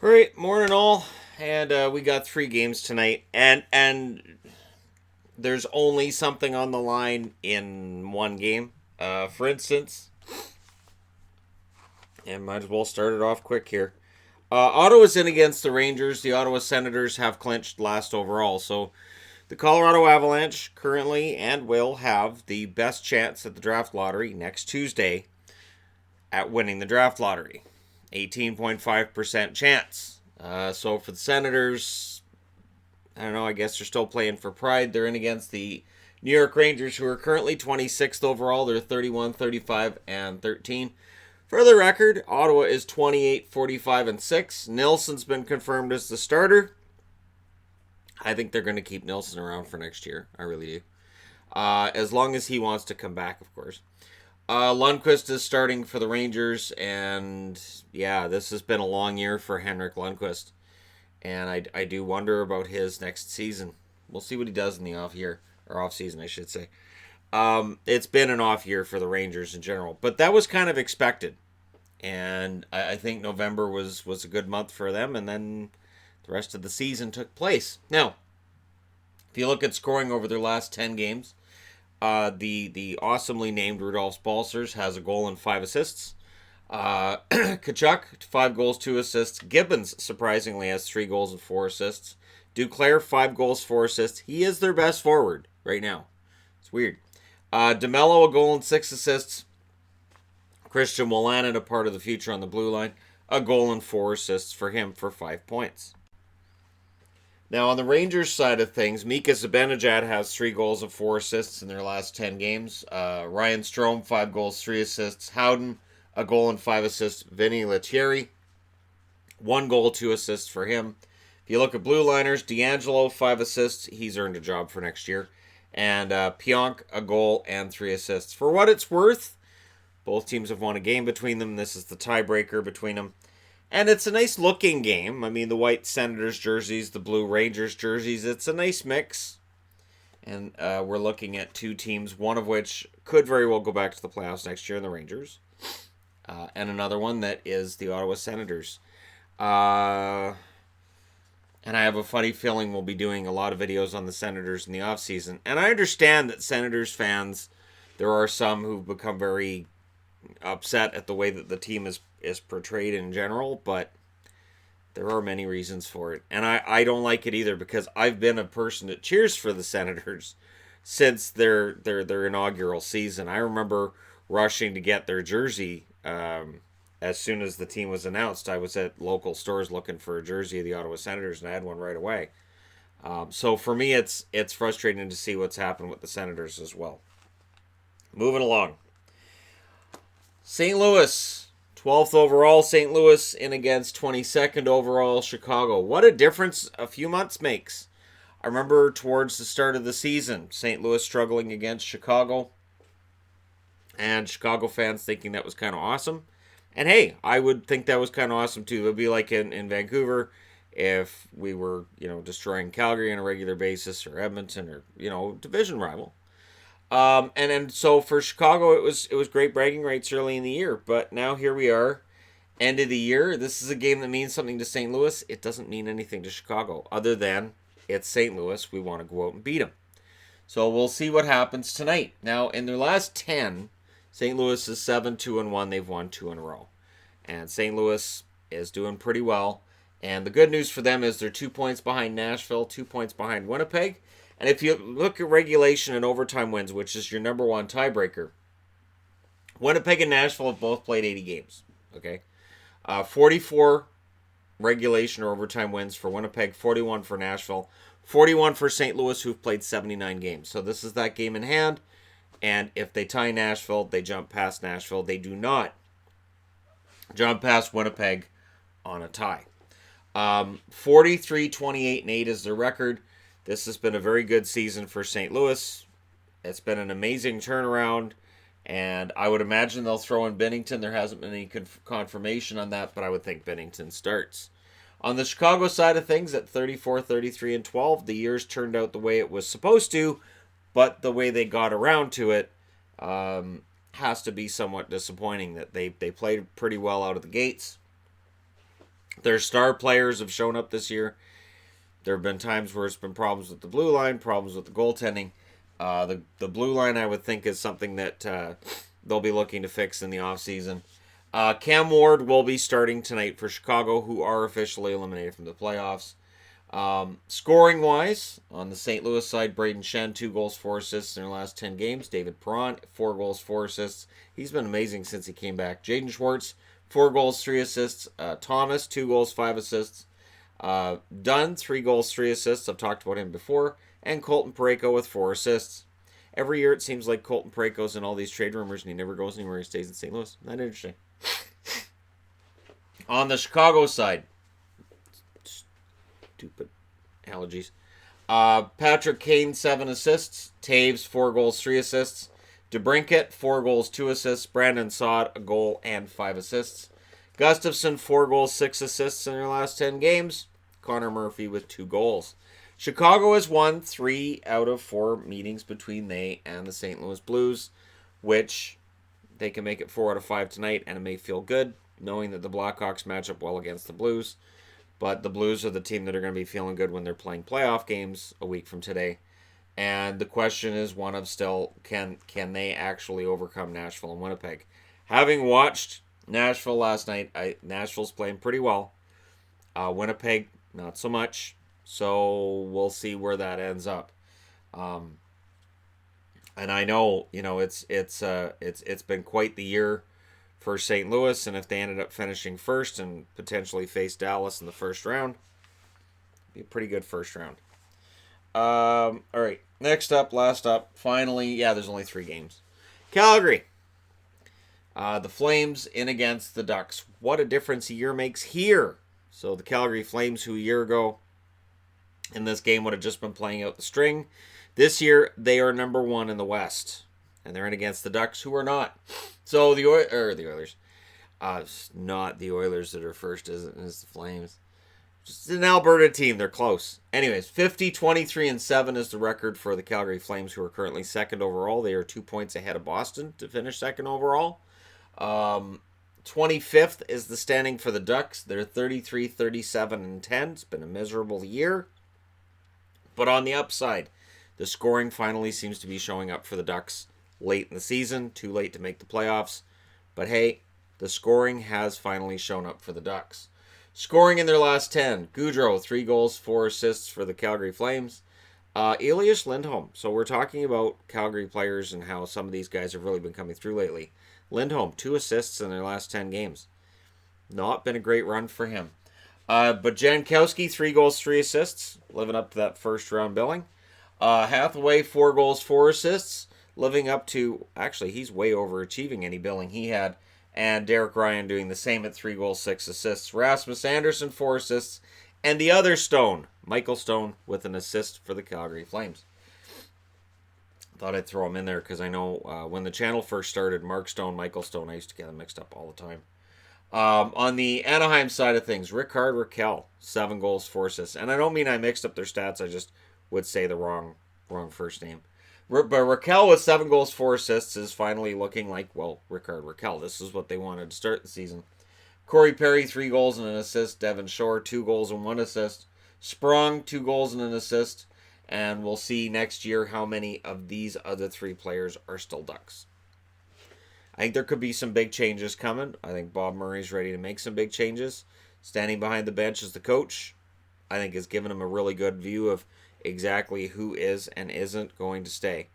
All right, morning all, and we got 3 games tonight, and there's only something on the line in one game. For instance, and might as well start it off quick here. Ottawa's in against the Rangers. The Ottawa Senators have clinched last overall, so the Colorado Avalanche currently and will have the best chance at the draft lottery next Tuesday at winning the draft lottery. 18.5% chance. So for the Senators, I don't know, I guess they're still playing for pride. They're in against the New York Rangers, who are currently 26th overall. They're 31, 35, and 13. For the record, Ottawa is 28, 45, and 6. Nilsson's been confirmed as the starter. I think they're going to keep Nilsson around for next year. I really do. As long as he wants to come back, of course. Lundqvist is starting for the Rangers, and yeah, this has been a long year for Henrik Lundqvist. And I do wonder about his next season. We'll see what he does in the off year, or off season, I should say. It's been an off year for the Rangers in general, but that was kind of expected. And I think November was a good month for them, and then the rest of the season took place. Now, if you look at scoring over their last 10 games, the awesomely named Rudolph Balcers has a goal and 5 assists. Kachuk, 5 goals, 2 assists. Gibbons, surprisingly, has 3 goals and 4 assists. Duclair, 5 goals, 4 assists. He is their best forward right now. It's weird. DeMello, a goal and 6 assists. Christian Wolanin, a part of the future on the blue line, a goal and 4 assists for him for 5 points. Now, on the Rangers side of things, Mika Zibanejad has 3 goals and 4 assists in their last 10 games. Ryan Strome, 5 goals, 3 assists. Howden, a goal and 5 assists. Vinny Lettieri, 1 goal, 2 assists for him. If you look at blue liners, D'Angelo, 5 assists. He's earned a job for next year. And Pionk, a goal and 3 assists. For what it's worth, both teams have won a game between them. This is the tiebreaker between them. And it's a nice looking game. I mean, the white Senators jerseys, the blue Rangers jerseys. It's a nice mix. And we're looking at 2 teams, one of which could very well go back to the playoffs next year in the Rangers. And another one that is the Ottawa Senators. And I have a funny feeling we'll be doing a lot of videos on the Senators in the offseason. And I understand that Senators fans, there are some who've become very upset at the way that the team is portrayed in general, but there are many reasons for it. And I don't like it either, because I've been a person that cheers for the Senators since their inaugural season. I remember rushing to get their jersey as soon as the team was announced. I was at local stores looking for a jersey of the Ottawa Senators, and I had one right away. So for me, it's frustrating to see what's happened with the Senators as well. Moving along. St. Louis, 12th overall. St. Louis in against 22nd overall Chicago. What a difference a few months makes. I remember towards the start of the season, St. Louis struggling against Chicago, and Chicago fans thinking that was kind of awesome. And hey, I would think that was kind of awesome too. It would be like in Vancouver if we were, destroying Calgary on a regular basis, or Edmonton, or, division rival. And so for Chicago, it was great bragging rights early in the year. But now here we are, end of the year. This is a game that means something to St. Louis. It doesn't mean anything to Chicago, other than it's St. Louis. We want to go out and beat them. So we'll see what happens tonight. Now, in their last 10, St. Louis is 7-2-1. They've won 2 in a row. And St. Louis is doing pretty well. And the good news for them is they're 2 points behind Nashville, 2 points behind Winnipeg. And if you look at regulation and overtime wins, which is your number one tiebreaker, Winnipeg and Nashville have both played 80 games. Okay, 44 regulation or overtime wins for Winnipeg, 41 for Nashville, 41 for St. Louis, who've played 79 games. So this is that game in hand. And if they tie Nashville, they jump past Nashville. They do not jump past Winnipeg on a tie. 43, 28, and 8 is their record. This has been a very good season for St. Louis. It's been an amazing turnaround, and I would imagine they'll throw in Binnington. There hasn't been any confirmation on that, but I would think Binnington starts. On the Chicago side of things, at 34, 33, and 12, the years turned out the way it was supposed to, but the way they got around to it has to be somewhat disappointing. That they played pretty well out of the gates. Their star players have shown up this year. There have been times where it's been problems with the blue line, problems with the goaltending. The blue line, I would think, is something that they'll be looking to fix in the offseason. Cam Ward will be starting tonight for Chicago, who are officially eliminated from the playoffs. Scoring wise, on the St. Louis side, Braden Shen, 2 goals, 4 assists in their last 10 games. David Perron, 4 goals, 4 assists. He's been amazing since he came back. Jaden Schwartz, 4 goals, 3 assists. Thomas, 2 goals, 5 assists. Dunn, 3 goals, 3 assists. I've talked about him before. And Colton Parayko with 4 assists. Every year it seems like Colton Parayko's in all these trade rumors and he never goes anywhere. He stays in St. Louis. Not interesting. On the Chicago side, stupid allergies. Patrick Kane, 7 assists. Taves, 4 goals, 3 assists. DeBrincat, 4 goals, 2 assists. Brandon Saad, a goal and 5 assists. Gustafsson, 4 goals, 6 assists in their last 10 games. Connor Murphy with 2 goals. Chicago has won 3 out of 4 meetings between they and the St. Louis Blues, which they can make it 4 out of 5 tonight, and it may feel good knowing that the Blackhawks match up well against the Blues. But the Blues are the team that are going to be feeling good when they're playing playoff games a week from today. And the question is one of still, can they actually overcome Nashville and Winnipeg? Having watched Nashville last night, Nashville's playing pretty well. Winnipeg, not so much. So we'll see where that ends up. And I know, it's been quite the year for St. Louis, and if they ended up finishing first and potentially face Dallas in the first round, it'd be a pretty good first round. All right, next up, last up, finally, there's only 3 games. Calgary. The Flames in against the Ducks. What a difference a year makes here. So the Calgary Flames, who a year ago in this game would have just been playing out the string, this year they are number 1 in the West. And they're in against the Ducks, who are not. So the Oilers. It's not the Oilers that are first, it's the Flames. Just an Alberta team. They're close. Anyways, 50-23-7 is the record for the Calgary Flames, who are currently second overall. They are 2 points ahead of Boston to finish second overall. 25th is the standing for the Ducks. They're 33-37-10. It's been a miserable year. But on the upside, the scoring finally seems to be showing up for the Ducks late in the season. Too late to make the playoffs. But hey, the scoring has finally shown up for the Ducks. Scoring in their last 10. Gaudreau, 3 goals, 4 assists for the Calgary Flames. Elias Lindholm. So we're talking about Calgary players and how some of these guys have really been coming through lately. Lindholm, 2 assists in their last 10 games. Not been a great run for him. But Jankowski, 3 goals, 3 assists. Living up to that first round billing. Hathaway, 4 goals, 4 assists. Living up to, actually, he's way overachieving any billing he had. And Derek Ryan doing the same at 3 goals, 6 assists. Rasmus Anderson, 4 assists. And the other Stone, Michael Stone, with an assist for the Calgary Flames. Thought I'd throw him in there because I know when the channel first started, Mark Stone, Michael Stone, I used to get them mixed up all the time. On the Anaheim side of things, Rickard Rakell, 7 goals, 4 assists. And I don't mean I mixed up their stats, I just would say the wrong first name. But Rakell with 7 goals, 4 assists is finally looking like, well, Rickard Rakell. This is what they wanted to start the season. Corey Perry, 3 goals and an assist. Devon Shore, 2 goals and 1 assist. Sprong, 2 goals and an assist. And we'll see next year how many of these other 3 players are still Ducks. I think there could be some big changes coming. I think Bob Murray's ready to make some big changes. Standing behind the bench as the coach, I think has given him a really good view of exactly who is and isn't going to stay.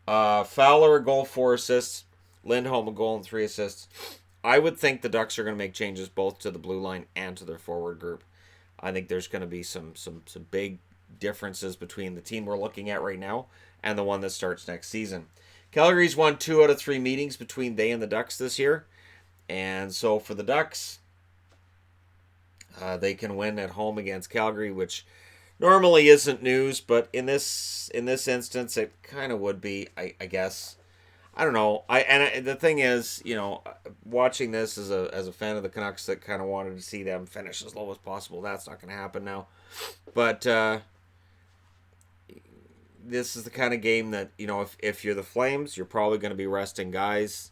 Fowler, a goal, 4 assists. Lindholm, a goal and 3 assists. I would think the Ducks are going to make changes both to the blue line and to their forward group. I think there's going to be some big differences between the team we're looking at right now and the one that starts next season. Calgary's won 2 out of 3 meetings between they and the Ducks this year. And so for the Ducks, they can win at home against Calgary, which normally isn't news, but in this instance, it kind of would be, I guess. I don't know. The thing is, watching this as a fan of the Canucks that kind of wanted to see them finish as low as possible, that's not going to happen now. But this is the kind of game that, if you're the Flames, you're probably going to be resting guys.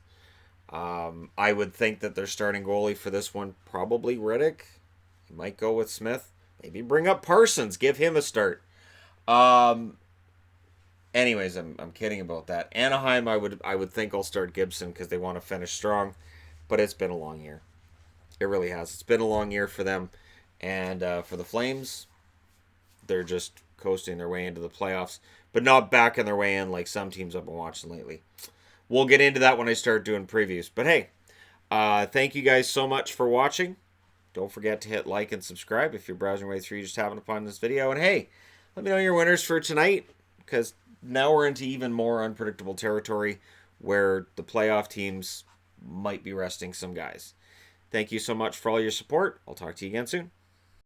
I would think that their starting goalie for this one, probably Riddick. He might go with Smith. Maybe bring up Parsons. Give him a start. Anyways, I'm kidding about that. Anaheim, I would think I'll start Gibson because they want to finish strong, but it's been a long year. It really has. It's been a long year for them, and for the Flames, they're just coasting their way into the playoffs, but not backing their way in like some teams I've been watching lately. We'll get into that when I start doing previews. But hey, thank you guys so much for watching. Don't forget to hit like and subscribe if you're browsing your way through, you just happened upon this video. And hey, let me know your winners for tonight, because now we're into even more unpredictable territory where the playoff teams might be resting some guys. Thank you so much for all your support. I'll talk to you again soon.